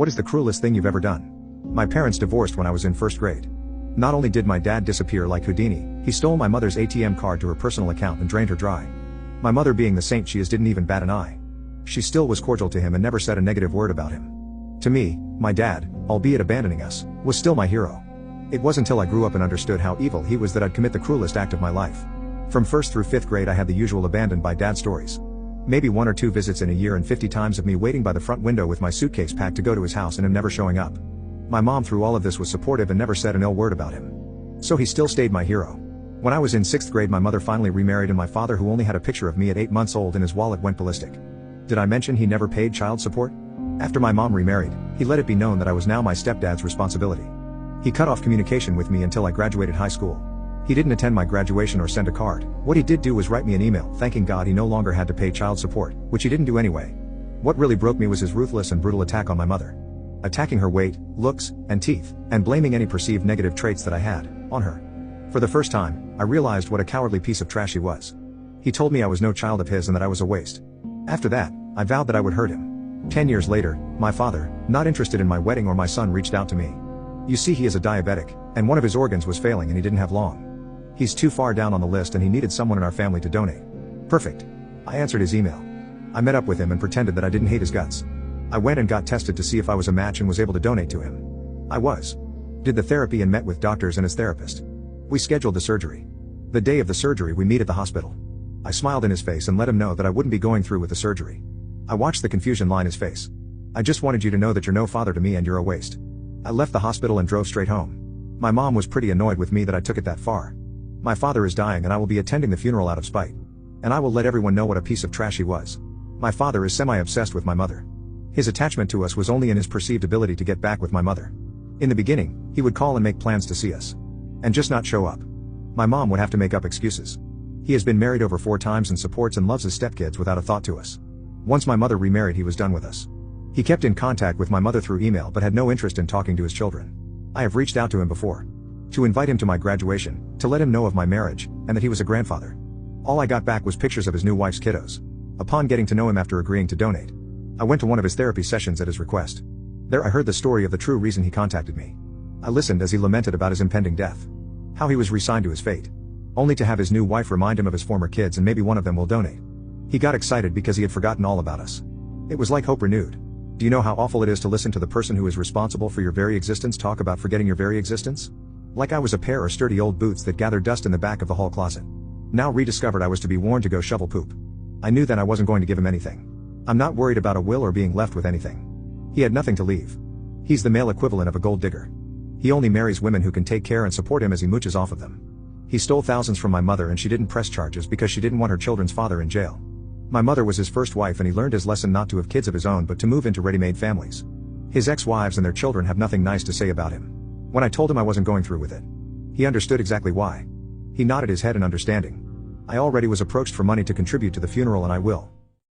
What is the cruelest thing you've ever done? My parents divorced when I was in first grade. Not only did my dad disappear like Houdini, he stole my mother's ATM card to her personal account and drained her dry. My mother, being the saint she is, didn't even bat an eye. She still was cordial to him and never said a negative word about him. To me, my dad, albeit abandoning us, was still my hero. It wasn't until I grew up and understood how evil he was that I'd commit the cruelest act of my life. From first through fifth grade I had the usual abandoned by dad stories. Maybe 1 or 2 visits in a year and 50 times of me waiting by the front window with my suitcase packed to go to his house and him never showing up. My mom through all of this was supportive and never said an ill word about him. So he still stayed my hero. When I was in 6th grade my mother finally remarried and my father, who only had a picture of me at 8 months old in his wallet, went ballistic. Did I mention he never paid child support? After my mom remarried, he let it be known that I was now my stepdad's responsibility. He cut off communication with me until I graduated high school. He didn't attend my graduation or send a card. What he did do was write me an email thanking God he no longer had to pay child support, which he didn't do anyway. What really broke me was his ruthless and brutal attack on my mother. Attacking her weight, looks, and teeth, and blaming any perceived negative traits that I had on her. For the first time, I realized what a cowardly piece of trash he was. He told me I was no child of his and that I was a waste. After that, I vowed that I would hurt him. 10 years later, my father, not interested in my wedding or my son, reached out to me. You see, he is a diabetic, and one of his organs was failing and he didn't have long. He's too far down on the list and he needed someone in our family to donate. Perfect. I answered his email. I met up with him and pretended that I didn't hate his guts. I went and got tested to see if I was a match and was able to donate to him. I was. Did the therapy and met with doctors and his therapist. We scheduled the surgery. The day of the surgery we meet at the hospital. I smiled in his face and let him know that I wouldn't be going through with the surgery. I watched the confusion line his face. I just wanted you to know that you're no father to me and you're a waste. I left the hospital and drove straight home. My mom was pretty annoyed with me that I took it that far. My father is dying and I will be attending the funeral out of spite. And I will let everyone know what a piece of trash he was. My father is semi-obsessed with my mother. His attachment to us was only in his perceived ability to get back with my mother. In the beginning, he would call and make plans to see us. And just not show up. My mom would have to make up excuses. He has been married over 4 times and supports and loves his stepkids without a thought to us. Once my mother remarried he was done with us. He kept in contact with my mother through email but had no interest in talking to his children. I have reached out to him before. To invite him to my graduation, to let him know of my marriage, and that he was a grandfather. All I got back was pictures of his new wife's kiddos. Upon getting to know him after agreeing to donate, I went to one of his therapy sessions at his request. There I heard the story of the true reason he contacted me. I listened as he lamented about his impending death. How he was resigned to his fate. Only to have his new wife remind him of his former kids and maybe one of them will donate. He got excited because he had forgotten all about us. It was like hope renewed. Do you know how awful it is to listen to the person who is responsible for your very existence talk about forgetting your very existence? Like I was a pair of sturdy old boots that gathered dust in the back of the hall closet. Now rediscovered I was to be worn to go shovel poop. I knew then I wasn't going to give him anything. I'm not worried about a will or being left with anything. He had nothing to leave. He's the male equivalent of a gold digger. He only marries women who can take care and support him as he mooches off of them. He stole thousands from my mother and she didn't press charges because she didn't want her children's father in jail. My mother was his first wife and he learned his lesson not to have kids of his own but to move into ready-made families. His ex-wives and their children have nothing nice to say about him. When I told him I wasn't going through with it, he understood exactly why. He nodded his head in understanding. I already was approached for money to contribute to the funeral and I will.